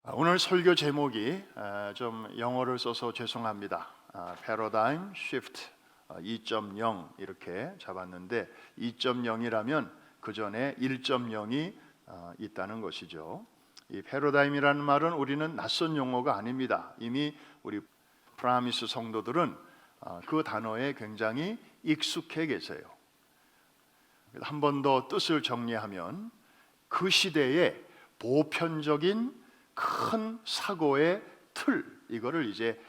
오늘 설교 제목이 좀 영어를 써서 죄송합니다. Paradigm Shift 2.0 이렇게 잡았는데 2.0이라면 그 전에 1.0이 있다는 것이죠. 이 패러다임이라는 말은 우리는 낯선 용어가 아닙니다. 이미 우리 프라미스 성도들은 그 단어에 굉장히 익숙해 계세요. 한 번 더 뜻을 정리하면 그 시대의 보편적인 큰 사고의 틀, 이거를 이제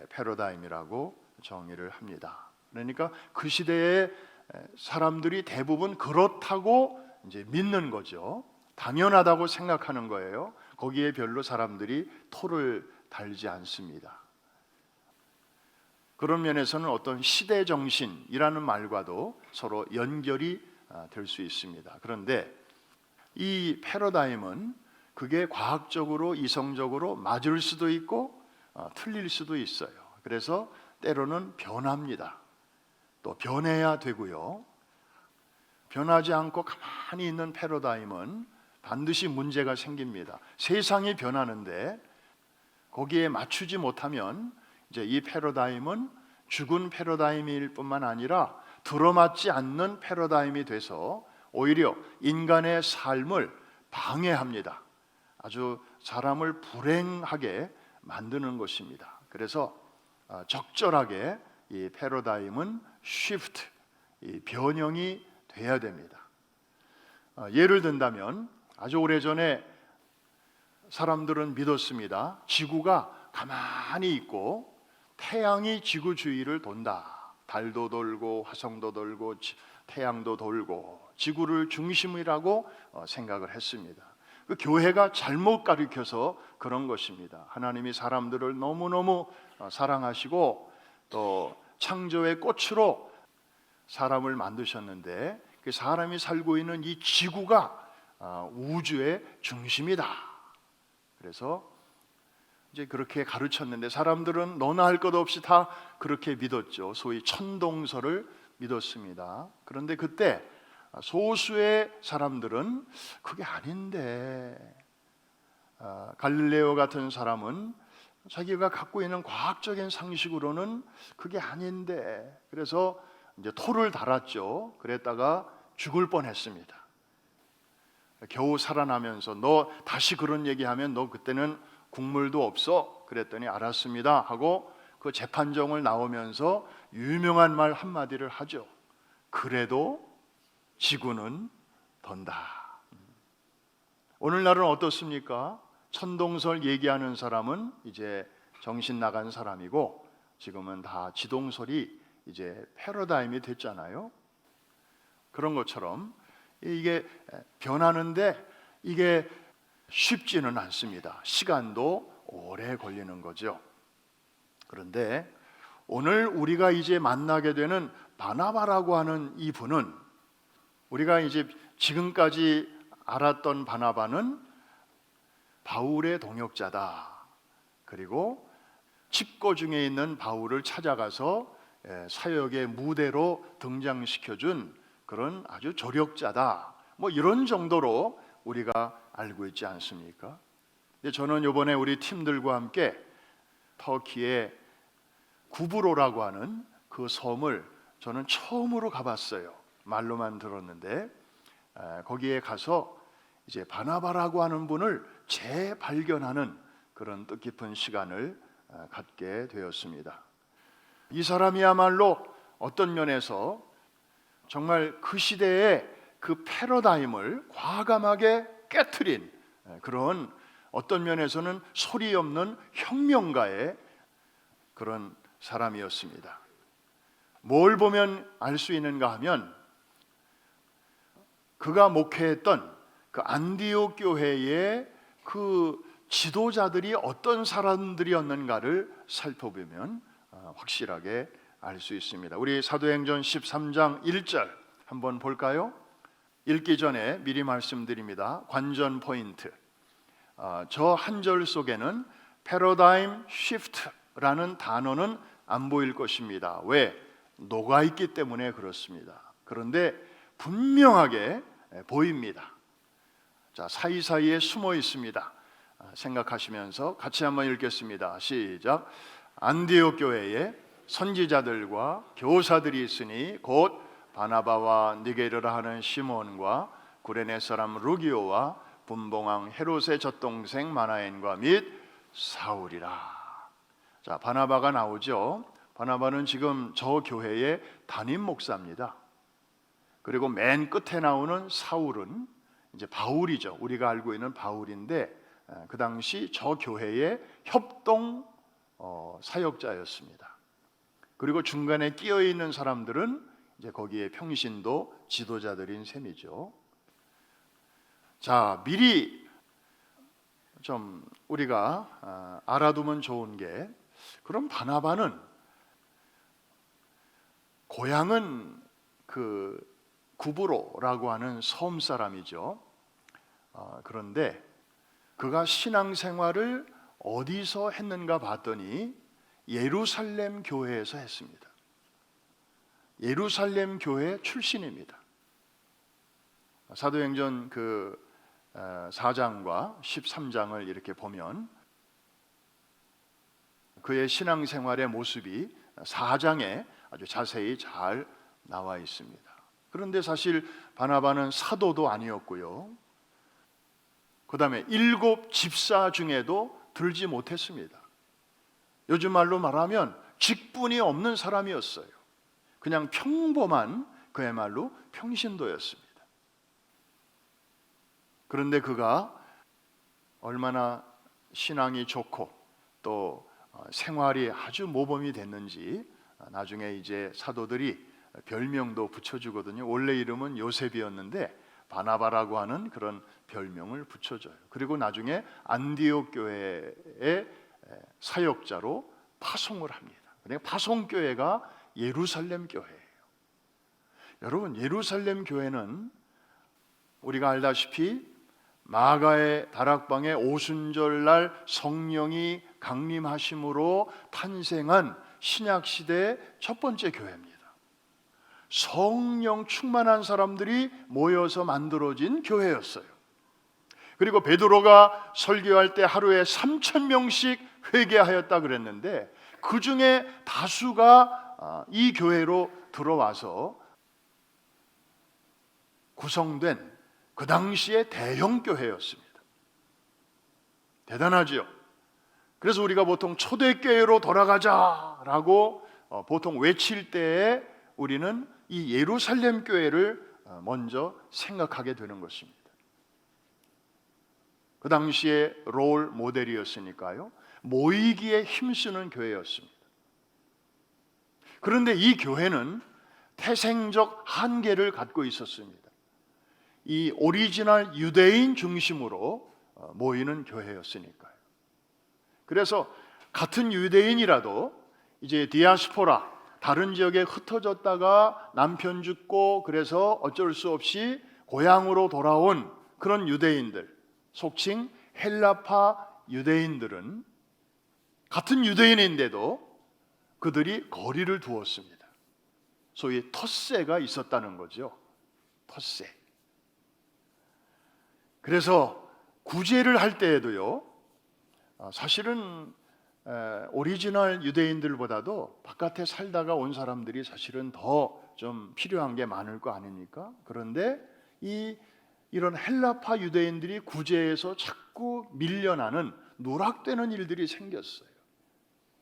패러다임이라고 정의를 합니다. 그러니까 그 시대의 사람들이 대부분 그렇다고 이제 믿는 거죠. 당연하다고 생각하는 거예요. 거기에 별로 사람들이 토를 달지 않습니다. 그런 면에서는 어떤 시대 정신이라는 말과도 서로 연결이 될 수 있습니다. 그런데 이 패러다임은 그게 과학적으로 이성적으로 맞을 수도 있고 틀릴 수도 있어요. 그래서 때로는 변합니다. 또 변해야 되고요. 변하지 않고 가만히 있는 패러다임은 반드시 문제가 생깁니다. 세상이 변하는데 거기에 맞추지 못하면 이제 이 패러다임은 죽은 패러다임일 뿐만 아니라 들어맞지 않는 패러다임이 돼서 오히려 인간의 삶을 방해합니다. 아주 사람을 불행하게 만드는 것입니다. 그래서 적절하게 이 패러다임은 쉬프트, 이 변형이 돼야 됩니다. 예를 든다면 아주 오래전에 사람들은 믿었습니다. 지구가 가만히 있고 태양이 지구 주위를 돈다. 달도 돌고 화성도 돌고 태양도 돌고 지구를 중심이라고 생각을 했습니다. 그 교회가 잘못 가르쳐서 그런 것입니다. 하나님이 사람들을 너무너무 사랑하시고 또 창조의 꽃으로 사람을 만드셨는데 그 사람이 살고 있는 이 지구가 우주의 중심이다. 그래서 이제 그렇게 가르쳤는데 사람들은 너나 할 것 없이 다 그렇게 믿었죠. 소위 천동설을 믿었습니다. 그런데 그때 소수의 사람들은 그게 아닌데 갈릴레오 같은 사람은 자기가 갖고 있는 과학적인 상식으로는 그게 아닌데 그래서 이제 토를 달았죠. 그랬다가 죽을 뻔했습니다. 겨우 살아나면서 너 다시 그런 얘기하면 너 그때는 국물도 없어. 그랬더니 알았습니다 하고 그 재판정을 나오면서 유명한 말 한마디를 하죠. 그래도 지구는 돈다. 오늘날은 어떻습니까? 천동설 얘기하는 사람은 이제 정신 나간 사람이고 지금은 다 지동설이 이제 패러다임이 됐잖아요. 그런 것처럼 이게 변하는데 이게 쉽지는 않습니다. 시간도 오래 걸리는 거죠. 그런데 오늘 우리가 이제 만나게 되는 바나바라고 하는 이 분은 우리가 이제 지금까지 알았던 바나바는 바울의 동역자다. 그리고 집고 중에 있는 바울을 찾아가서 사역의 무대로 등장시켜준 그런 아주 조력자다. 뭐 이런 정도로 우리가 알고 있지 않습니까? 근데 저는 이번에 우리 팀들과 함께 터키의 구브로라고 하는 그 섬을 저는 처음으로 가봤어요. 말로만 들었는데 거기에 가서 이제 바나바라고 하는 분을 재발견하는 그런 뜻깊은 시간을 갖게 되었습니다. 이 사람이야말로 어떤 면에서 정말 그 시대의 그 패러다임을 과감하게 깨트린 그런 어떤 면에서는 소리 없는 혁명가의 그런 사람이었습니다. 뭘 보면 알 수 있는가 하면 그가 목회했던 그 안디옥 교회의 그 지도자들이 어떤 사람들이었는가를 살펴보면 확실하게 알 수 있습니다. 우리 사도행전 13장 1절 한번 볼까요? 읽기 전에 미리 말씀드립니다. 관전 포인트. 저 한 절 속에는 패러다임 시프트라는 단어는 안 보일 것입니다. 왜? 녹아 있기 때문에 그렇습니다. 그런데 분명하게 보입니다. 자, 사이사이에 숨어 있습니다. 생각하시면서 같이 한번 읽겠습니다. 시작. 안디옥 교회에 선지자들과 교사들이 있으니 곧 바나바와 니게르라 하는 시몬과 구레네 사람 루기오와 분봉왕 헤롯의 젖동생 마나엔과 및 사울이라. 자, 바나바가 나오죠. 바나바는 지금 저 교회의 담임 목사입니다. 그리고 맨 끝에 나오는 사울은 이제 바울이죠. 우리가 알고 있는 바울인데 그 당시 저 교회의 협동 사역자였습니다. 그리고 중간에 끼어 있는 사람들은 이제 거기에 평신도 지도자들인 셈이죠. 자, 미리 좀 우리가 알아두면 좋은 게, 그럼 바나바는 고향은 그 구브로라고 하는 섬 사람이죠. 그런데 그가 신앙생활을 어디서 했는가 봤더니 예루살렘 교회에서 했습니다. 예루살렘 교회 출신입니다. 사도행전 그 4장과 13장을 이렇게 보면 그의 신앙생활의 모습이 4장에 아주 자세히 잘 나와 있습니다. 그런데 사실 바나바는 사도도 아니었고요. 그 다음에 7 집사 중에도 들지 못했습니다. 요즘 말로 말하면 직분이 없는 사람이었어요. 그냥 평범한 그야말로 평신도였습니다. 그런데 그가 얼마나 신앙이 좋고 또 생활이 아주 모범이 됐는지 나중에 이제 사도들이 별명도 붙여주거든요. 원래 이름은 요셉이었는데 바나바라고 하는 그런 별명을 붙여줘요. 그리고 나중에 안디옥 교회의 사역자로 파송을 합니다. 그러니까 파송교회가 예루살렘 교회예요. 여러분, 예루살렘 교회는 우리가 알다시피 마가의 다락방에 오순절날 성령이 강림하심으로 탄생한 신약시대의 첫 번째 교회입니다. 성령 충만한 사람들이 모여서 만들어진 교회였어요. 그리고 베드로가 설교할 때 하루에 3,000명씩 회개하였다 그랬는데 그 중에 다수가 이 교회로 들어와서 구성된 그 당시의 대형 교회였습니다. 대단하지요. 그래서 우리가 보통 초대교회로 돌아가자라고 보통 외칠 때에 우리는 이 예루살렘 교회를 먼저 생각하게 되는 것입니다. 그 당시에 롤 모델이었으니까요. 모이기에 힘쓰는 교회였습니다. 그런데 이 교회는 태생적 한계를 갖고 있었습니다. 이 오리지널 유대인 중심으로 모이는 교회였으니까요. 그래서 같은 유대인이라도 이제 디아스포라, 다른 지역에 흩어졌다가 남편 죽고 그래서 어쩔 수 없이 고향으로 돌아온 그런 유대인들, 속칭 헬라파 유대인들은 같은 유대인인데도 그들이 거리를 두었습니다. 소위 텃세가 있었다는 거죠. 텃세. 그래서 구제를 할 때에도요, 사실은 오리지널 유대인들보다도 바깥에 살다가 온 사람들이 사실은 더 좀 필요한 게 많을 거 아닙니까? 그런데 이런 헬라파 유대인들이 구제에서 자꾸 밀려나는 누락되는 일들이 생겼어요.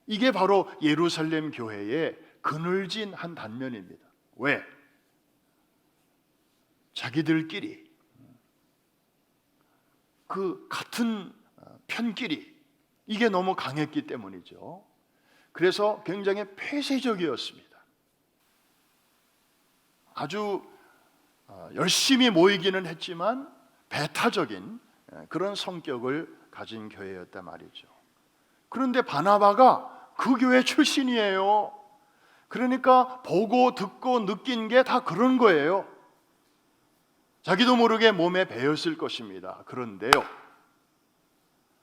이게 바로 예루살렘 교회의 그늘진 한 단면입니다. 왜? 자기들끼리 그 같은 편끼리 이게 너무 강했기 때문이죠. 그래서 굉장히 폐쇄적이었습니다. 아주 열심히 모이기는 했지만 배타적인 그런 성격을 가진 교회였단 말이죠. 그런데 바나바가 그 교회 출신이에요. 그러니까 보고 듣고 느낀 게 다 그런 거예요. 자기도 모르게 몸에 배었을 것입니다. 그런데요,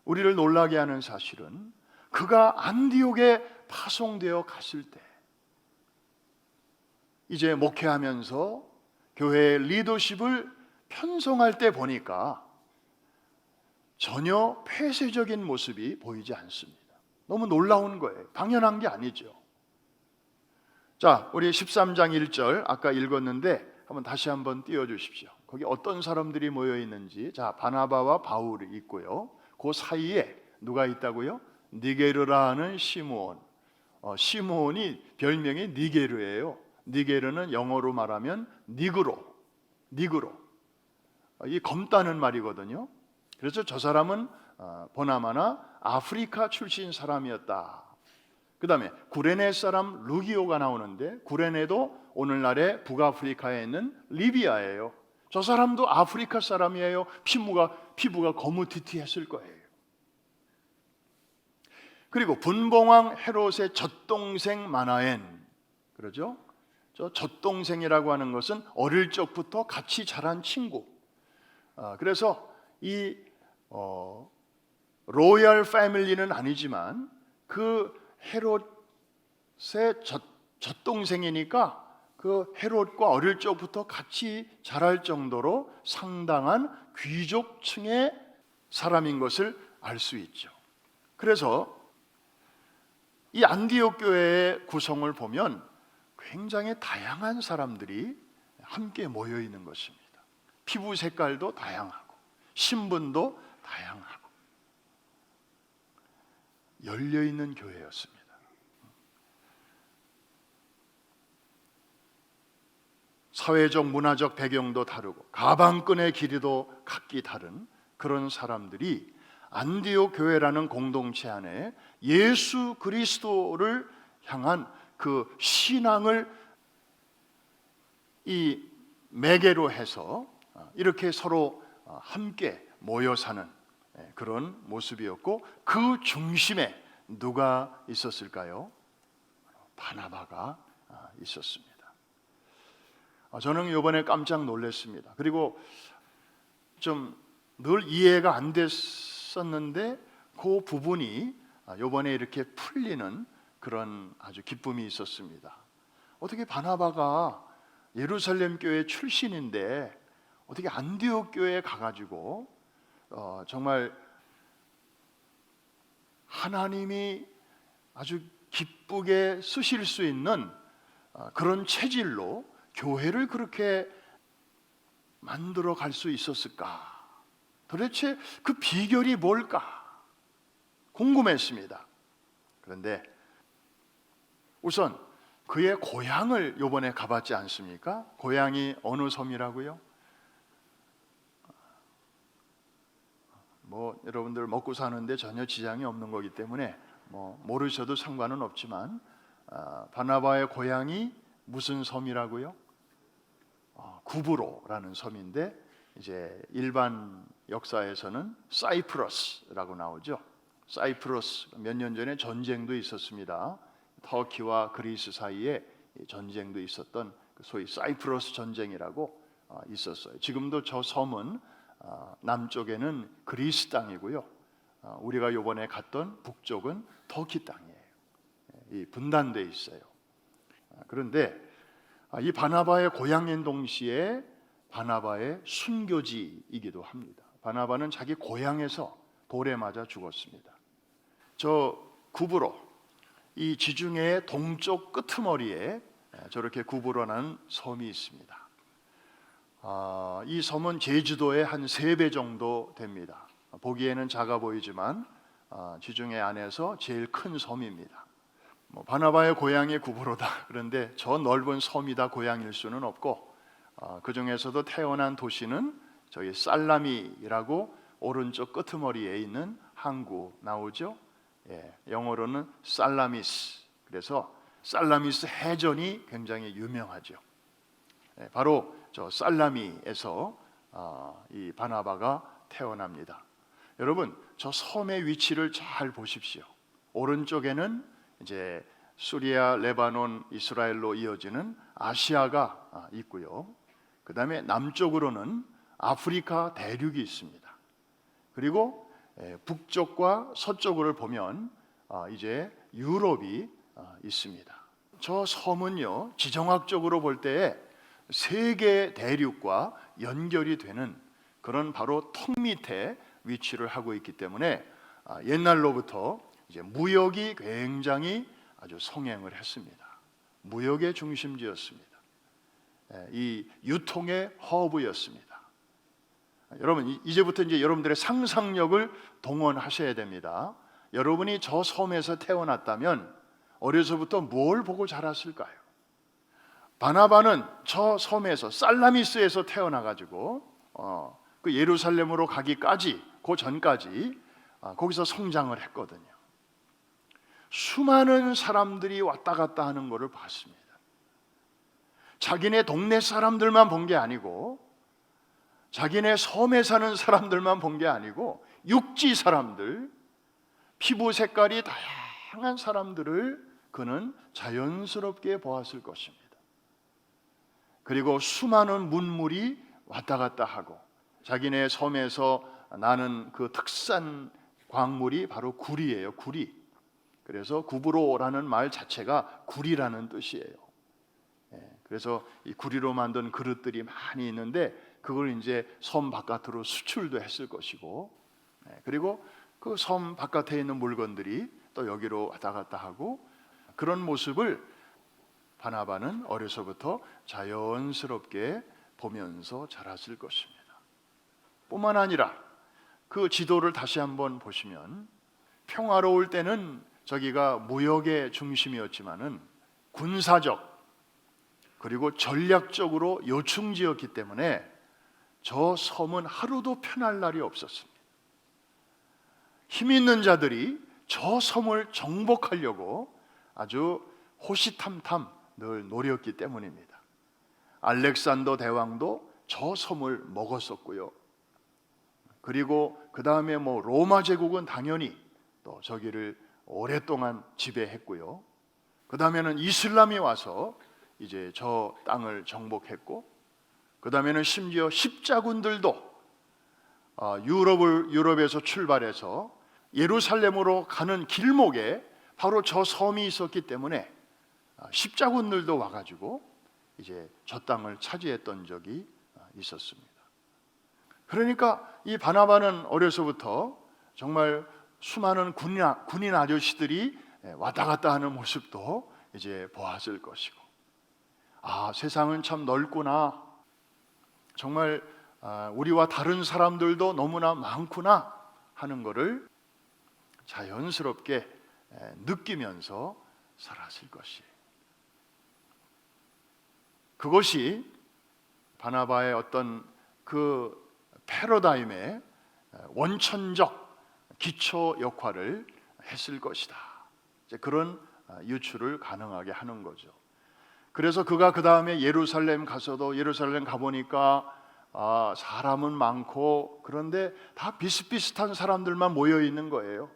우리를 놀라게 하는 사실은 그가 안디옥에 파송되어 갔을 때 이제 목회하면서 교회의 리더십을 편성할 때 보니까 전혀 폐쇄적인 모습이 보이지 않습니다. 너무 놀라운 거예요. 당연한 게 아니죠. 자, 우리 13장 1절 아까 읽었는데 한번 다시 한번 띄워주십시오. 거기 어떤 사람들이 모여 있는지. 자, 바나바와 바울이 있고요. 그 사이에 누가 있다고요? 니게르라 하는 시므온. 시므온이 별명이 니게르예요. 니게르는 영어로 말하면 니그로. 이 검다는 말이거든요. 그래서 저 사람은 보나마나 아프리카 출신 사람이었다. 그 다음에 구레네 사람 루기오가 나오는데, 구레네도 오늘날의 북아프리카에 있는 리비아예요. 저 사람도 아프리카 사람이에요. 피부가 거무튀튀했을 거예요. 그리고 분봉왕 헤롯의 젖동생 마나엔, 그러죠? 저 젖동생이라고 하는 것은 어릴 적부터 같이 자란 친구. 그래서 이 로열 패밀리는 아니지만 그 헤롯의 젖동생이니까 그 헤롯과 어릴 적부터 같이 자랄 정도로 상당한 귀족층의 사람인 것을 알 수 있죠. 그래서 이 안디옥 교회의 구성을 보면 굉장히 다양한 사람들이 함께 모여 있는 것입니다. 피부 색깔도 다양하고 신분도 다양하고 열려 있는 교회였습니다. 사회적 문화적 배경도 다르고 가방끈의 길이도 각기 다른 그런 사람들이 안디옥 교회라는 공동체 안에 예수 그리스도를 향한 그 신앙을 이 매개로 해서 이렇게 서로 함께 모여 사는 그런 모습이었고, 그 중심에 누가 있었을까요? 바나바가 있었습니다. 저는 이번에 깜짝 놀랐습니다. 그리고 좀 늘 이해가 안 됐었는데 그 부분이 이번에 이렇게 풀리는 그런 아주 기쁨이 있었습니다. 어떻게 바나바가 예루살렘 교회 출신인데 어떻게 안디옥 교회에 가가지고 정말 하나님이 아주 기쁘게 쓰실 수 있는 그런 체질로 교회를 그렇게 만들어 갈 수 있었을까? 도대체 그 비결이 뭘까? 궁금했습니다. 그런데 우선 그의 고향을 이번에 가봤지 않습니까? 고향이 어느 섬이라고요? 여러분들 먹고 사는데 전혀 지장이 없는 거기 때문에 모르셔도 상관은 없지만 바나바의 고향이 무슨 섬이라고요? 구브로라는 섬인데 이제 일반 역사에서는 사이프러스라고 나오죠. 사이프러스 몇 년 전에 전쟁도 있었습니다. 터키와 그리스 사이에 전쟁도 있었던 소위 사이프러스 전쟁이라고 있었어요. 지금도 저 섬은 남쪽에는 그리스 땅이고요. 우리가 이번에 갔던 북쪽은 터키 땅이에요. 이 분단돼 있어요. 그런데 이 바나바의 고향인 동시에 바나바의 순교지이기도 합니다. 바나바는 자기 고향에서 돌에 맞아 죽었습니다. 저 구브로, 이 지중해의 동쪽 끄트머리에 저렇게 구브로라는 섬이 있습니다. 이 섬은 제주도의 한 3배 정도 됩니다. 보기에는 작아 보이지만 지중해 안에서 제일 큰 섬입니다. 바나바의 고향이 구브로다. 그런데 저 넓은 섬이 다 고향일 수는 없고, 그 중에서도 태어난 도시는 저기 살라미라고 오른쪽 끄트머리에 있는 항구 나오죠. 영어로는 살라미스. 그래서 살라미스 해전이 굉장히 유명하죠. 바로 저 살라미에서 이 바나바가 태어납니다. 여러분, 저 섬의 위치를 잘 보십시오. 오른쪽에는 이제 수리아, 레바논, 이스라엘로 이어지는 아시아가 있고요. 그 다음에 남쪽으로는 아프리카 대륙이 있습니다. 그리고 북쪽과 서쪽을 보면 이제 유럽이 있습니다. 저 섬은요, 지정학적으로 볼 때 세 개 대륙과 연결이 되는 그런 바로 턱 밑에 위치를 하고 있기 때문에 옛날로부터 이제 무역이 굉장히 아주 성행을 했습니다. 무역의 중심지였습니다. 이 유통의 허브였습니다. 여러분, 이제부터 이제 여러분들의 상상력을 동원하셔야 됩니다. 여러분이 저 섬에서 태어났다면 어려서부터 뭘 보고 자랐을까요? 바나바는 저 섬에서 살라미스에서 태어나가지고 그 예루살렘으로 가기까지, 그 전까지 거기서 성장을 했거든요. 수많은 사람들이 왔다 갔다 하는 것을 봤습니다. 자기네 동네 사람들만 본 게 아니고, 자기네 섬에 사는 사람들만 본 게 아니고, 육지 사람들, 피부 색깔이 다양한 사람들을 그는 자연스럽게 보았을 것입니다. 그리고 수많은 문물이 왔다 갔다 하고, 자기네 섬에서 나는 그 특산 광물이 바로 구리예요. 구리. 그래서 구브로라는 말 자체가 구리라는 뜻이에요. 그래서 이 구리로 만든 그릇들이 많이 있는데 그걸 이제 섬 바깥으로 수출도 했을 것이고, 그리고 그 섬 바깥에 있는 물건들이 또 여기로 왔다 갔다 하고, 그런 모습을 바나바는 어려서부터 자연스럽게 보면서 자랐을 것입니다. 뿐만 아니라 그 지도를 다시 한번 보시면 평화로울 때는 저기가 무역의 중심이었지만은 군사적 그리고 전략적으로 요충지였기 때문에 저 섬은 하루도 편할 날이 없었습니다. 힘 있는 자들이 저 섬을 정복하려고 아주 호시탐탐 늘 노렸기 때문입니다. 알렉산더 대왕도 저 섬을 먹었었고요. 그리고 그 다음에 로마 제국은 당연히 또 저기를 오랫동안 지배했고요. 그 다음에는 이슬람이 와서 이제 저 땅을 정복했고, 그 다음에는 심지어 십자군들도 유럽에서 출발해서 예루살렘으로 가는 길목에 바로 저 섬이 있었기 때문에 십자군들도 와가지고 이제 저 땅을 차지했던 적이 있었습니다. 그러니까 이 바나바는 어려서부터 정말 수많은 군인 아저씨들이 왔다 갔다 하는 모습도 이제 보았을 것이고, 세상은 참 넓구나, 정말 우리와 다른 사람들도 너무나 많구나 하는 것을 자연스럽게 느끼면서 살았을 것이에요. 그것이 바나바의 어떤 그 패러다임의 원천적 기초 역할을 했을 것이다. 이제 그런 유추를 가능하게 하는 거죠. 그래서 그가 그 다음에 예루살렘 가서도 예루살렘 가보니까 사람은 많고 그런데 다 비슷비슷한 사람들만 모여 있는 거예요.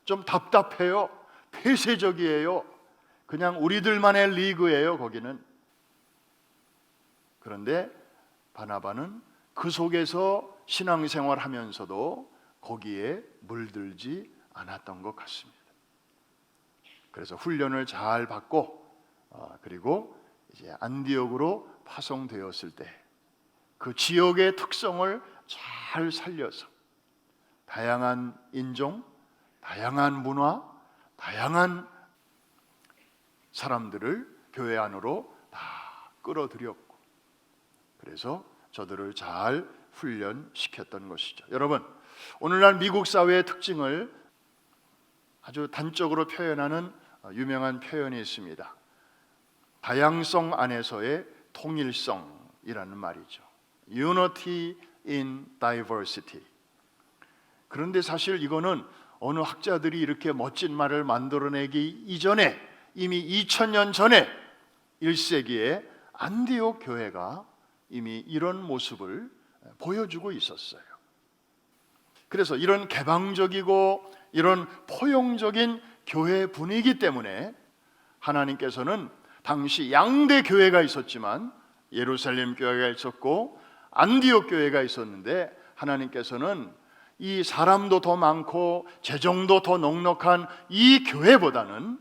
좀 답답해요. 폐쇄적이에요. 그냥 우리들만의 리그예요, 거기는. 그런데 바나바는 그 속에서 신앙생활 하면서도 거기에 물들지 않았던 것 같습니다. 그래서 훈련을 잘 받고 그리고 이제 안디옥으로 파송되었을 때 그 지역의 특성을 잘 살려서 다양한 인종, 다양한 문화, 다양한 사람들을 교회 안으로 다 끌어들였고, 그래서 저들을 잘 훈련시켰던 것이죠. 여러분, 오늘날 미국 사회의 특징을 아주 단적으로 표현하는 유명한 표현이 있습니다. 다양성 안에서의 통일성이라는 말이죠. Unity in diversity. 그런데 사실 이거는 어느 학자들이 이렇게 멋진 말을 만들어내기 이전에 이미 2000년 전에 1세기에 안디옥 교회가 이미 이런 모습을 보여주고 있었어요. 그래서 이런 개방적이고 이런 포용적인 교회 분위기 때문에 하나님께서는 당시 양대 교회가 있었지만 예루살렘 교회가 있었고 안디옥 교회가 있었는데, 하나님께서는 이 사람도 더 많고 재정도 더 넉넉한 이 교회보다는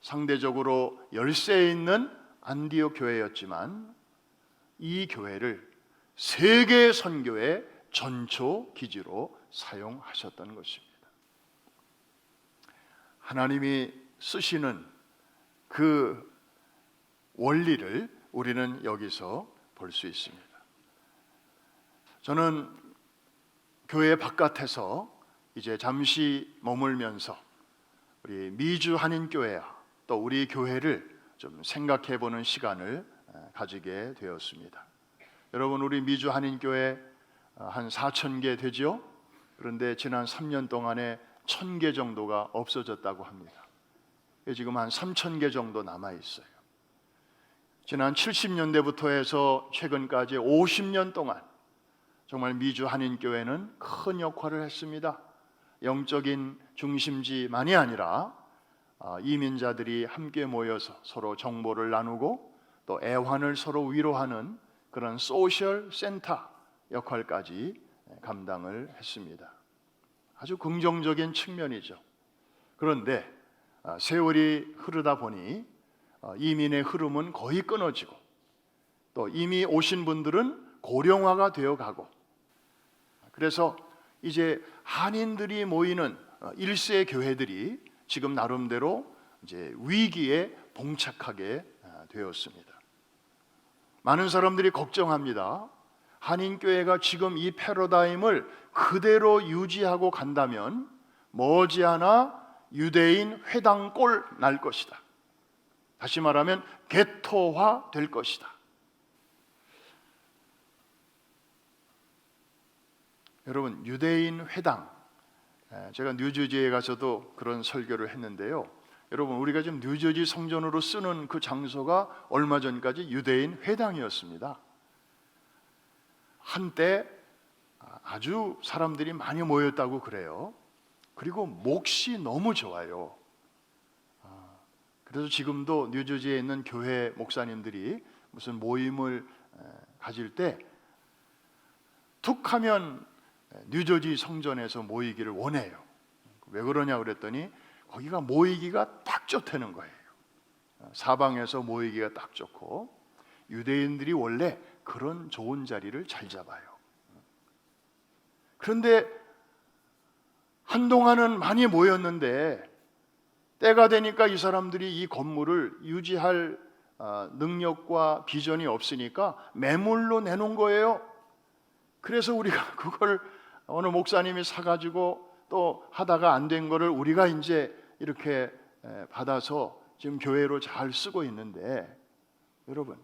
상대적으로 열세에 있는 안디옥 교회였지만 이 교회를 세계 선교의 전초 기지로 사용하셨던 것입니다. 하나님이 쓰시는 그 원리를 우리는 여기서 볼 수 있습니다. 저는 교회 바깥에서 이제 잠시 머물면서 우리 미주 한인교회와 또 우리 교회를 좀 생각해 보는 시간을 가지게 되었습니다. 여러분, 우리 미주 한인교회 한 4,000개 되죠? 그런데 지난 3년 동안에 1,000개 정도가 없어졌다고 합니다. 지금 한 3,000개 정도 남아 있어요. 지난 70년대부터 해서 최근까지 50년 동안 정말 미주 한인교회는 큰 역할을 했습니다. 영적인 중심지만이 아니라 이민자들이 함께 모여서 서로 정보를 나누고 또 애환을 서로 위로하는 그런 소셜 센터 역할까지 감당을 했습니다. 아주 긍정적인 측면이죠. 그런데 세월이 흐르다 보니 이민의 흐름은 거의 끊어지고 또 이미 오신 분들은 고령화가 되어가고, 그래서 이제 한인들이 모이는 일세 교회들이 지금 나름대로 이제 위기에 봉착하게 되었습니다. 많은 사람들이 걱정합니다. 한인교회가 지금 이 패러다임을 그대로 유지하고 간다면 머지않아 유대인 회당꼴 날 것이다. 다시 말하면 게토화 될 것이다. 여러분, 유대인 회당, 제가 뉴저지에 가서도 그런 설교를 했는데요. 여러분, 우리가 지금 뉴저지 성전으로 쓰는 그 장소가 얼마 전까지 유대인 회당이었습니다. 한때 아주 사람들이 많이 모였다고 그래요. 그리고 몫이 너무 좋아요. 그래서 지금도 뉴저지에 있는 교회 목사님들이 무슨 모임을 가질 때 툭 하면 뉴저지 성전에서 모이기를 원해요. 왜 그러냐 그랬더니 거기가 모이기가 딱 좋다는 거예요. 사방에서 모이기가 딱 좋고, 유대인들이 원래 그런 좋은 자리를 잘 잡아요. 그런데 한동안은 많이 모였는데 때가 되니까 이 사람들이 이 건물을 유지할 능력과 비전이 없으니까 매물로 내놓은 거예요. 그래서 우리가 그걸 어느 목사님이 사가지고 또 하다가 안 된 거를 우리가 이제 이렇게 받아서 지금 교회로 잘 쓰고 있는데, 여러분,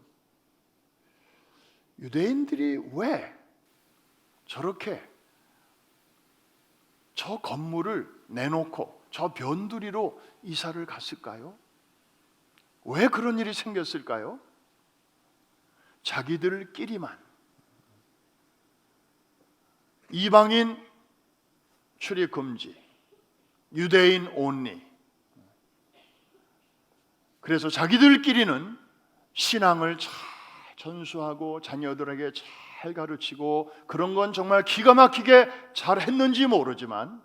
유대인들이 왜 저렇게 저 건물을 내놓고 저 변두리로 이사를 갔을까요? 왜 그런 일이 생겼을까요? 자기들끼리만, 이방인 출입 금지, 유대인 온리. 그래서 자기들끼리는 신앙을 잘 전수하고 자녀들에게 잘 가르치고 그런 건 정말 기가 막히게 잘 했는지 모르지만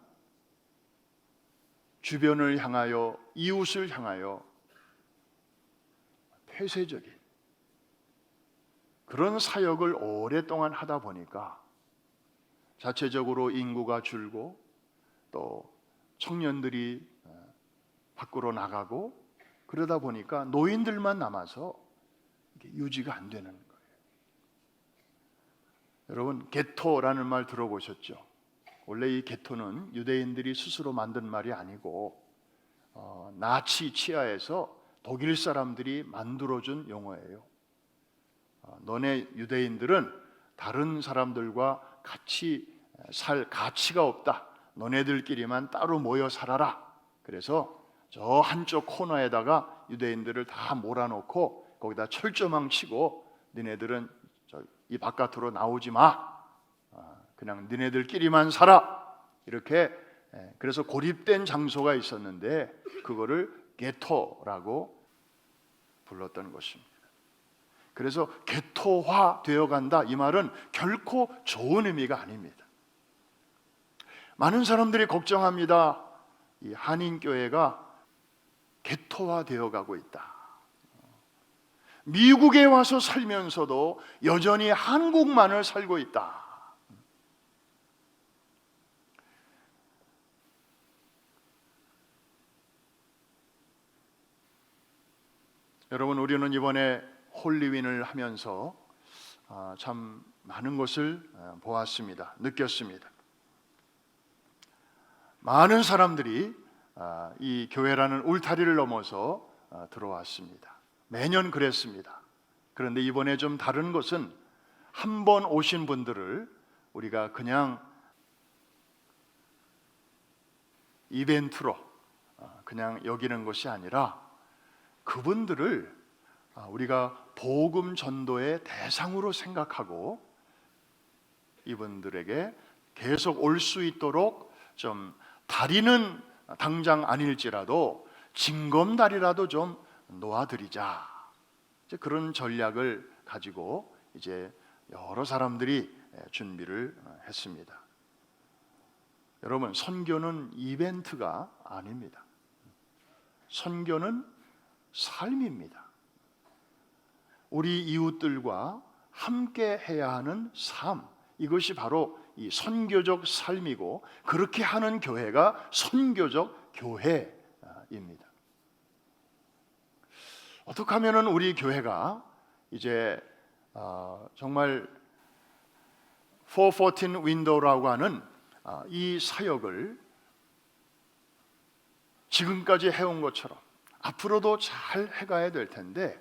주변을 향하여, 이웃을 향하여 폐쇄적인 그런 사역을 오랫동안 하다 보니까 자체적으로 인구가 줄고 또 청년들이 밖으로 나가고 그러다 보니까 노인들만 남아서 유지가 안 되는 거예요. 여러분, 게토라는 말 들어보셨죠? 원래 이 게토는 유대인들이 스스로 만든 말이 아니고 나치 치하에서 독일 사람들이 만들어준 용어예요. 너네 유대인들은 다른 사람들과 같이 살 가치가 없다. 너네들끼리만 따로 모여 살아라. 그래서 저 한쪽 코너에다가 유대인들을 다 몰아놓고 거기다 철조망 치고 너네들은 이 바깥으로 나오지 마. 그냥 너네들끼리만 살아. 이렇게, 그래서 고립된 장소가 있었는데 그거를 게토라고 불렀던 것입니다. 그래서 게토화 되어간다, 이 말은 결코 좋은 의미가 아닙니다. 많은 사람들이 걱정합니다. 이 한인교회가 게토화 되어가고 있다. 미국에 와서 살면서도 여전히 한국만을 살고 있다. 여러분, 우리는 이번에 홀리윈을 하면서 참 많은 것을 보았습니다. 느꼈습니다. 많은 사람들이 이 교회라는 울타리를 넘어서 들어왔습니다. 매년 그랬습니다. 그런데 이번에 좀 다른 것은 한 번 오신 분들을 우리가 그냥 이벤트로 그냥 여기는 것이 아니라 그분들을 우리가 복음 전도의 대상으로 생각하고 이분들에게 계속 올 수 있도록 좀 다리는 당장 아닐지라도 징검다리라도 좀 놓아드리자, 이제 그런 전략을 가지고 이제 여러 사람들이 준비를 했습니다. 여러분, 선교는 이벤트가 아닙니다. 선교는 삶입니다. 우리 이웃들과 함께 해야 하는 삶, 이것이 바로 이 선교적 삶이고, 그렇게 하는 교회가 선교적 교회입니다. 어떻게 하면은 우리 교회가 이제 정말 414 윈도우라고 하는 이 사역을 지금까지 해온 것처럼 앞으로도 잘 해가야 될 텐데,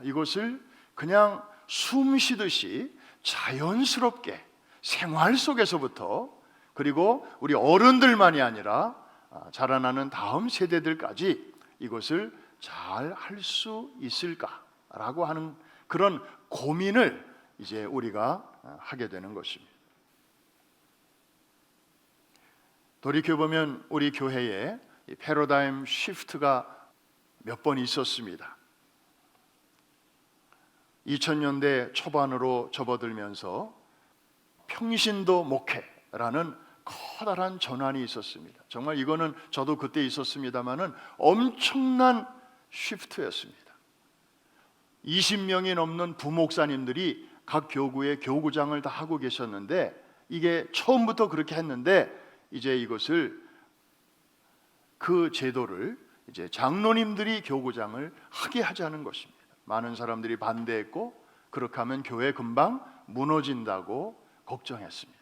이것을 그냥 숨 쉬듯이 자연스럽게 생활 속에서부터, 그리고 우리 어른들만이 아니라 자라나는 다음 세대들까지 이것을 잘 할 수 있을까라고 하는 그런 고민을 이제 우리가 하게 되는 것입니다. 돌이켜보면 우리 교회에 이 패러다임 시프트가 몇 번 있었습니다. 2000년대 초반으로 접어들면서 평신도 목회라는 커다란 전환이 있었습니다. 정말 이거는 저도 그때 있었습니다마는 엄청난 시프트였습니다. 20명이 넘는 부목사님들이 각 교구의 교구장을 다 하고 계셨는데, 이게 처음부터 그렇게 했는데 이제 이것을, 그 제도를 이제 장로님들이 교구장을 하게 하자는 것입니다. 많은 사람들이 반대했고, 그렇게 하면 교회 금방 무너진다고 걱정했습니다.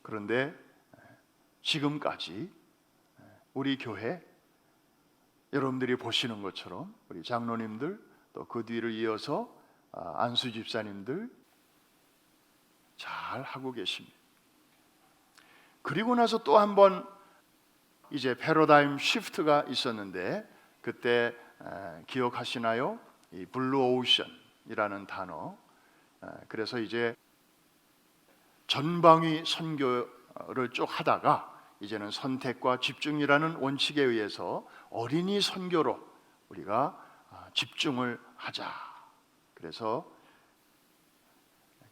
그런데 지금까지 우리 교회, 여러분들이 보시는 것처럼 우리 장로님들, 또 그 뒤를 이어서 안수 집사님들 잘 하고 계십니다. 그리고 나서 또 한 번 이제 패러다임 시프트가 있었는데, 그때 기억하시나요? 이 블루 오션이라는 단어. 그래서 이제 전방위 선교를 쭉 하다가 이제는 선택과 집중이라는 원칙에 의해서 어린이 선교로 우리가 집중을 하자. 그래서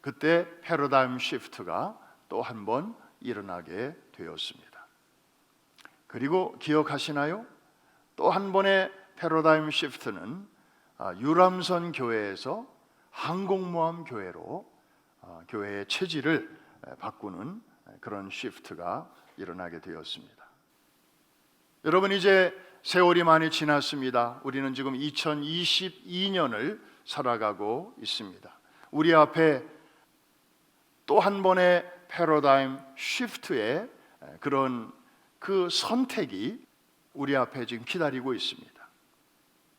그때 패러다임 시프트가 또 한 번 일어나게 되었습니다. 그리고 기억하시나요? 또 한 번의 패러다임 시프트는 유람선 교회에서 항공모함 교회로 교회의 체질을 바꾸는 그런 시프트가 일어나게 되었습니다. 여러분, 이제 세월이 많이 지났습니다. 우리는 지금 2022년을 살아가고 있습니다. 우리 앞에 또 한 번의 패러다임 시프트의 그런 그 선택이 우리 앞에 지금 기다리고 있습니다.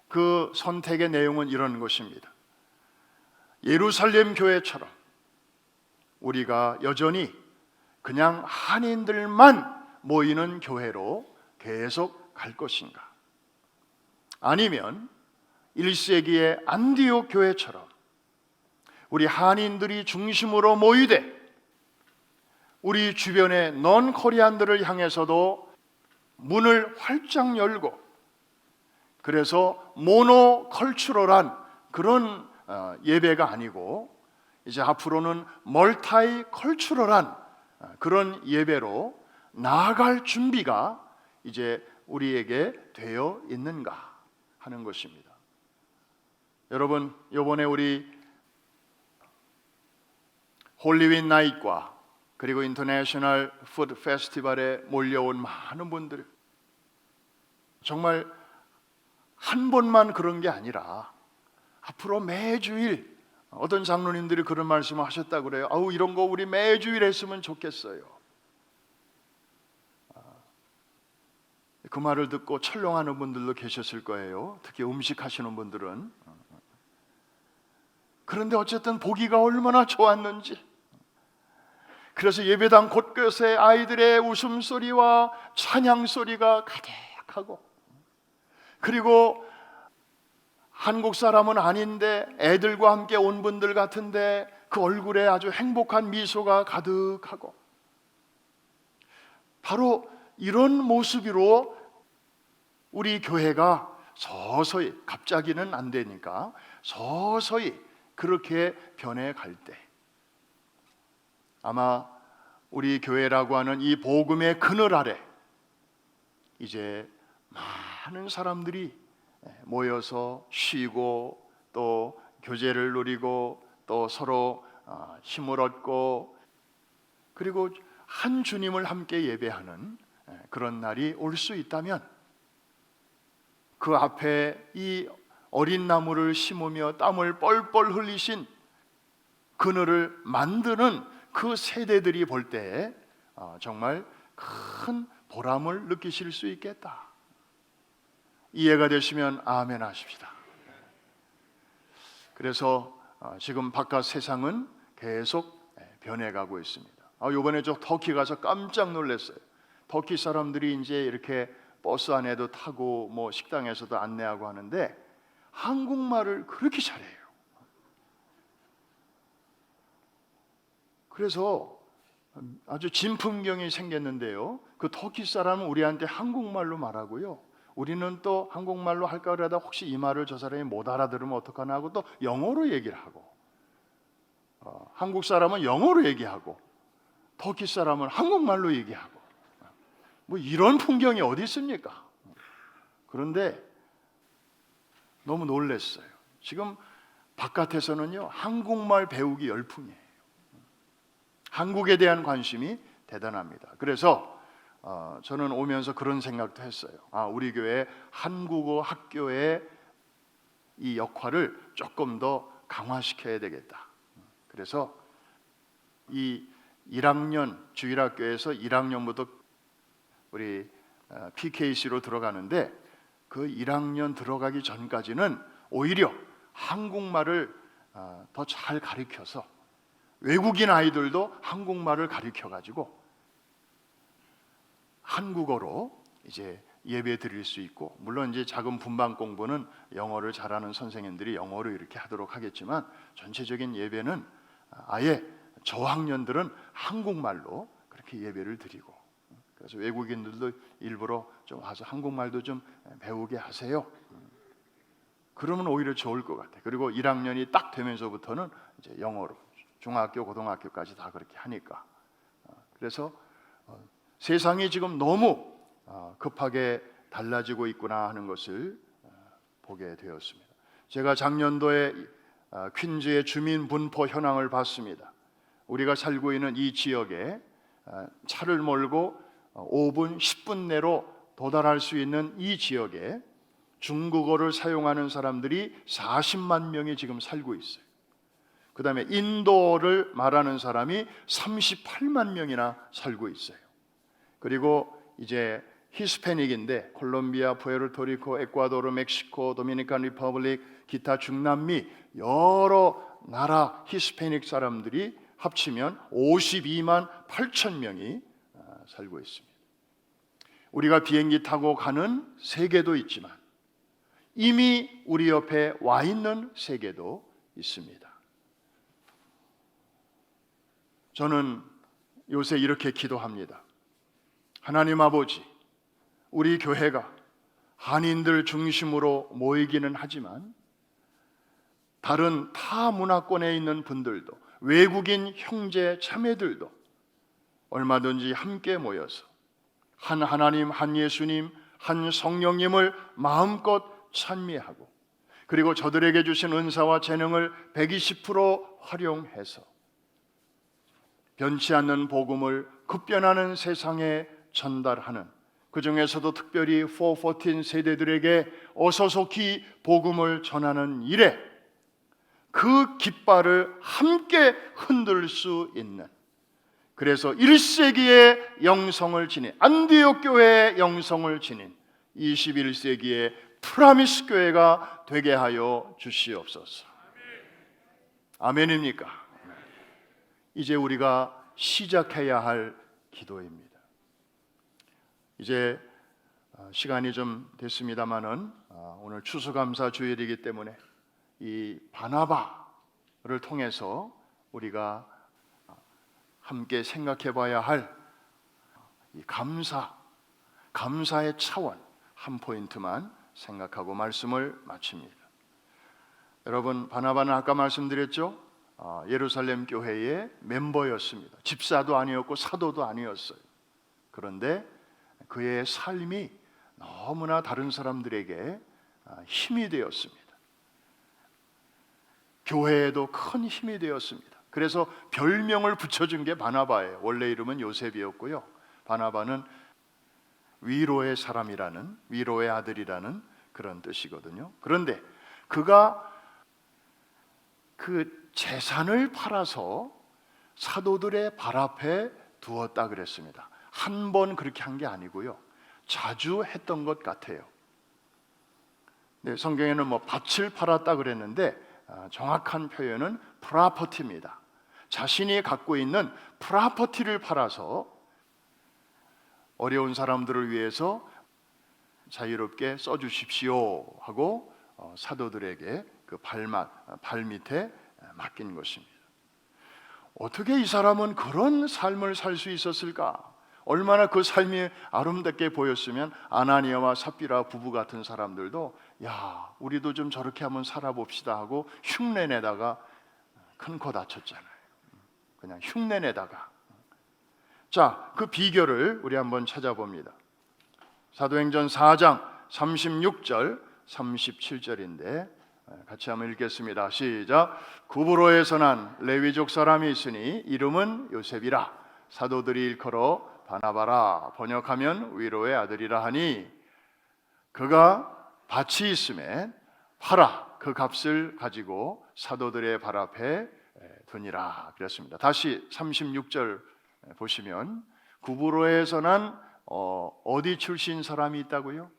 그 선택의 내용은 이런 것입니다. 예루살렘 교회처럼 우리가 여전히 그냥 한인들만 모이는 교회로 계속 갈 것인가? 아니면 1세기의 안디옥 교회처럼 우리 한인들이 중심으로 모이되 우리 주변의 넌 코리안들을 향해서도 문을 활짝 열고, 그래서 모노컬처럴한 그런 예배가 아니고 이제 앞으로는 멀타이컬처럴한 그런 예배로 나아갈 준비가 이제 우리에게 되어 있는가 하는 것입니다. 여러분, 이번에 우리 홀리윈 나잇과 그리고 인터내셔널 푸드 페스티벌에 몰려온 많은 분들, 정말 한 번만 그런 게 아니라 앞으로 매주일, 어떤 장로님들이 그런 말씀을 하셨다고 그래요. 아우, 이런 거 우리 매주일 했으면 좋겠어요. 그 말을 듣고 철렁하는 분들도 계셨을 거예요. 특히 음식 하시는 분들은. 그런데 어쨌든 보기가 얼마나 좋았는지. 그래서 예배당 곳곳에 아이들의 웃음소리와 찬양소리가 가득하고, 그리고 한국 사람은 아닌데 애들과 함께 온 분들 같은데 그 얼굴에 아주 행복한 미소가 가득하고, 바로 이런 모습으로 우리 교회가 서서히, 갑자기는 안 되니까 서서히 그렇게 변해갈 때, 아마 우리 교회라고 하는 이 복음의 그늘 아래 이제 많은 사람들이 모여서 쉬고, 또 교제를 누리고, 또 서로 힘을 얻고, 그리고 한 주님을 함께 예배하는 그런 날이 올 수 있다면, 그 앞에 이 어린 나무를 심으며 땀을 뻘뻘 흘리신 그늘을 만드는 그 세대들이 볼 때 정말 큰 보람을 느끼실 수 있겠다. 이해가 되시면 아멘 하십시다. 그래서 지금 바깥 세상은 계속 변해가고 있습니다. 이번에 저 터키 가서 깜짝 놀랐어요. 터키 사람들이 이제 이렇게 버스 안에도 타고 뭐 식당에서도 안내하고 하는데 한국말을 그렇게 잘해요. 그래서 아주 진풍경이 생겼는데요, 그 터키 사람은 우리한테 한국말로 말하고요, 우리는 또 한국말로 할까 그러다 혹시 이 말을 저 사람이 못 알아들으면 어떡하나 하고 또 영어로 얘기를 하고, 한국 사람은 영어로 얘기하고 터키 사람은 한국말로 얘기하고, 뭐 이런 풍경이 어디 있습니까? 그런데 너무 놀랐어요. 지금 바깥에서는요, 한국말 배우기 열풍이에요. 한국에 대한 관심이 대단합니다. 그래서 저는 오면서 그런 생각도 했어요. 우리 교회 한국어 학교의 이 역할을 조금 더 강화시켜야 되겠다. 그래서 이 1학년 주일학교에서 1학년부터 우리 PKC로 들어가는데, 그 1학년 들어가기 전까지는 오히려 한국말을 더 잘 가르쳐서 외국인 아이들도 한국말을 가르쳐 가지고 한국어로 이제 예배 드릴 수 있고, 물론 이제 작은 분반 공부는 영어를 잘하는 선생님들이 영어로 이렇게 하도록 하겠지만, 전체적인 예배는 아예 저학년들은 한국말로 그렇게 예배를 드리고, 그래서 외국인들도 일부러 좀 와서 한국말도 좀 배우게 하세요. 그러면 오히려 좋을 것 같아요. 그리고 1학년이 딱 되면서부터는 이제 영어로, 중학교, 고등학교까지 다 그렇게 하니까. 그래서 세상이 지금 너무 급하게 달라지고 있구나 하는 것을 보게 되었습니다. 제가 작년도에 퀸즈의 주민 분포 현황을 봤습니다. 우리가 살고 있는 이 지역에 차를 몰고 5분, 10분 내로 도달할 수 있는 이 지역에 중국어를 사용하는 사람들이 40만 명이 지금 살고 있어요. 그 다음에 인도어를 말하는 사람이 38만 명이나 살고 있어요. 그리고 이제 히스패닉인데 콜롬비아, 푸에르토리코, 에콰도르, 멕시코, 도미니칸 리퍼블릭, 기타 중남미 여러 나라 히스패닉 사람들이 합치면 52만 8천 명이 살고 있습니다. 우리가 비행기 타고 가는 세계도 있지만 이미 우리 옆에 와 있는 세계도 있습니다. 저는 요새 이렇게 기도합니다. 하나님 아버지, 우리 교회가 한인들 중심으로 모이기는 하지만 다른 타 문화권에 있는 분들도, 외국인 형제 자매들도 얼마든지 함께 모여서 한 하나님, 한 예수님, 한 성령님을 마음껏 찬미하고, 그리고 저들에게 주신 은사와 재능을 120% 활용해서 변치 않는 복음을 급변하는 세상에 전달하는 그 중에서도 특별히 414 세대들에게 어서속히 복음을 전하는 일에 그 깃발을 함께 흔들 수 있는, 그래서 1세기의 영성을 지닌 안디옥 교회의 영성을 지닌 21세기의 프라미스 교회가 되게 하여 주시옵소서. 아멘입니까? 이제 우리가 시작해야 할 기도입니다. 이제 시간이 좀 됐습니다마는 오늘 추수감사 주일이기 때문에 이 바나바를 통해서 우리가 함께 생각해 봐야 할 이 감사의 차원 한 포인트만 생각하고 말씀을 마칩니다. 여러분, 바나바는 아까 말씀드렸죠? 예루살렘 교회의 멤버였습니다. 집사도 아니었고 사도도 아니었어요. 그런데 그의 삶이 너무나 다른 사람들에게 힘이 되었습니다. 교회에도 큰 힘이 되었습니다. 그래서 별명을 붙여준 게 바나바예요. 원래 이름은 요셉이었고요. 바나바는 위로의 사람이라는, 위로의 아들이라는 그런 뜻이거든요. 그런데 그가 그 재산을 팔아서 사도들의 발 앞에 두었다 그랬습니다. 한 번 그렇게 한 게 아니고요, 자주 했던 것 같아요. 네, 성경에는 밭을 팔았다 그랬는데 정확한 표현은 프라퍼티입니다. 자신이 갖고 있는 프라퍼티를 팔아서 어려운 사람들을 위해서 자유롭게 써주십시오 하고 사도들에게 그 발밑에 맡긴 것입니다. 어떻게 이 사람은 그런 삶을 살 수 있었을까? 얼마나 그 삶이 아름답게 보였으면 아나니아와 삽비라 부부 같은 사람들도 야, 우리도 좀 저렇게 한번 살아봅시다 하고 흉내내다가 큰 코 다쳤잖아요. 그냥 흉내내다가. 자, 그 비결을 우리 한번 찾아봅니다. 사도행전 4장 36절 37절인데 같이 한번 읽겠습니다. 시작. 구브로에서 난 레위족 사람이 있으니 이름은 요셉이라. 사도들이 일컬어 바나바라, 번역하면 위로의 아들이라 하니 그가 밭이 있음에 팔아 그 값을 가지고 사도들의 발 앞에 두니라 그랬습니다. 다시 36절 보시면 구브로에서 난 어디 출신 사람이 있다고요?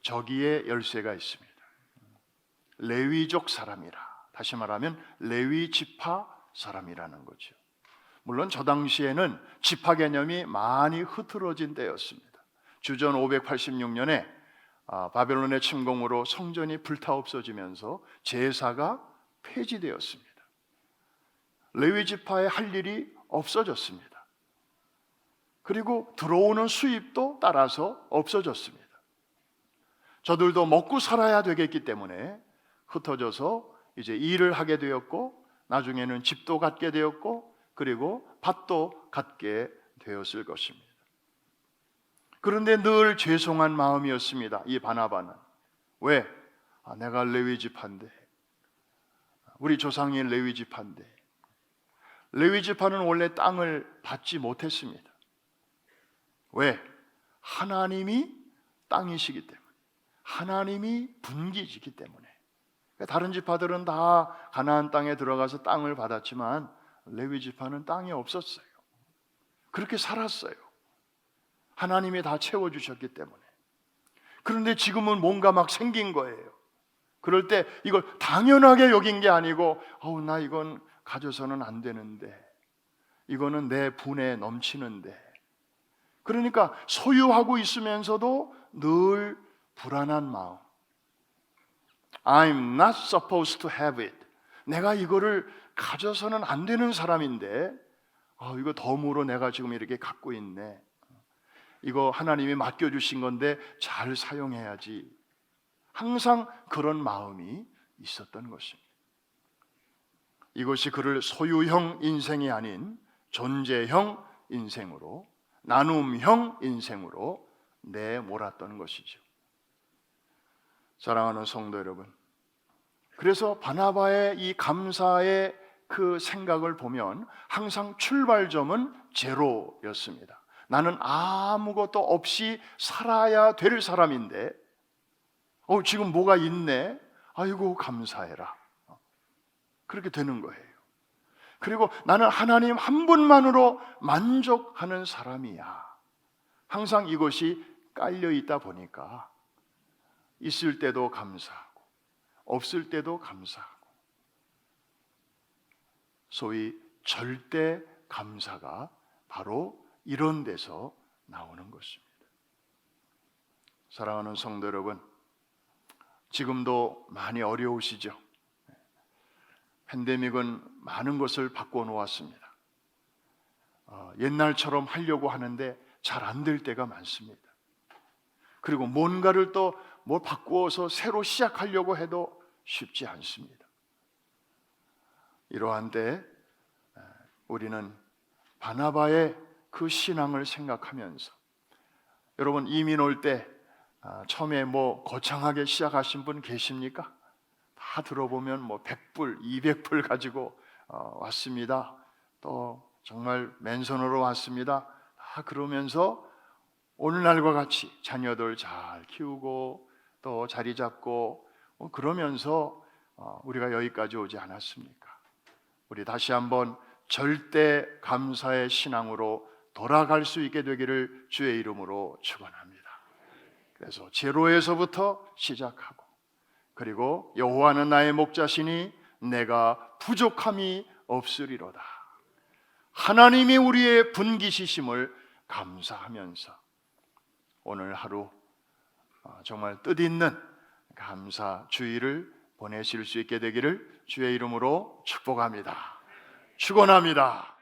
저기에 열쇠가 있습니다. 레위족 사람이라. 다시 말하면 레위 지파 사람이라는 거죠. 물론 저 당시에는 지파 개념이 많이 흐트러진 때였습니다. 주전 586년에 바벨론의 침공으로 성전이 불타없어지면서 제사가 폐지되었습니다. 레위 지파에 할 일이 없어졌습니다. 그리고 들어오는 수입도 따라서 없어졌습니다. 저들도 먹고 살아야 되겠기 때문에 흩어져서 이제 일을 하게 되었고, 나중에는 집도 갖게 되었고, 그리고 밭도 갖게 되었을 것입니다. 그런데 늘 죄송한 마음이었습니다. 이 바나바는. 왜? 내가 레위 지파인데, 우리 조상이 레위 지파인데. 레위 지파는 원래 땅을 받지 못했습니다. 왜? 하나님이 땅이시기 때문에, 하나님이 분기시기 때문에. 다른 지파들은 다 가나안 땅에 들어가서 땅을 받았지만 레위 지파는 땅이 없었어요. 그렇게 살았어요. 하나님이 다 채워주셨기 때문에. 그런데 지금은 뭔가 막 생긴 거예요. 그럴 때 이걸 당연하게 여긴 게 아니고 나 이건 가져서는 안 되는데, 이거는 내 분에 넘치는데, 그러니까 소유하고 있으면서도 늘 불안한 마음. I'm not supposed to have it. 내가 이거를 가져서는 안 되는 사람인데 이거 덤으로 내가 지금 이렇게 갖고 있네. 이거 하나님이 맡겨주신 건데 잘 사용해야지. 항상 그런 마음이 있었던 것입니다. 이것이 그를 소유형 인생이 아닌 존재형 인생으로, 나눔형 인생으로 내몰았던 것이죠. 사랑하는 성도 여러분, 그래서 바나바의 이 감사의 그 생각을 보면 항상 출발점은 제로였습니다. 나는 아무것도 없이 살아야 될 사람인데 지금 뭐가 있네? 아이고 감사해라. 그렇게 되는 거예요. 그리고 나는 하나님 한 분만으로 만족하는 사람이야. 항상 이것이 깔려 있다 보니까 있을 때도 감사하고 없을 때도 감사하고, 소위 절대 감사가 바로 이런 데서 나오는 것입니다. 사랑하는 성도 여러분, 지금도 많이 어려우시죠? 팬데믹은 많은 것을 바꿔 놓았습니다. 옛날처럼 하려고 하는데 잘 안 될 때가 많습니다. 그리고 뭔가를 또 뭐 바꾸어서 새로 시작하려고 해도 쉽지 않습니다. 이러한 때 우리는 바나바의 그 신앙을 생각하면서, 여러분 이민 올 때 처음에 뭐 거창하게 시작하신 분 계십니까? 다 들어보면 뭐 100불, 200불 가지고 왔습니다. 또 정말 맨손으로 왔습니다. 다 그러면서 오늘날과 같이 자녀들 잘 키우고 또 자리 잡고 그러면서 우리가 여기까지 오지 않았습니까? 우리 다시 한번 절대 감사의 신앙으로 돌아갈 수 있게 되기를 주의 이름으로 축원합니다. 그래서 제로에서부터 시작하고, 그리고 여호와는 나의 목자시니 내가 부족함이 없으리로다. 하나님이 우리의 분기시심을 감사하면서 오늘 하루 정말 뜻있는 감사 주일을 보내실 수 있게 되기를 주의 이름으로 축복합니다. 축원합니다.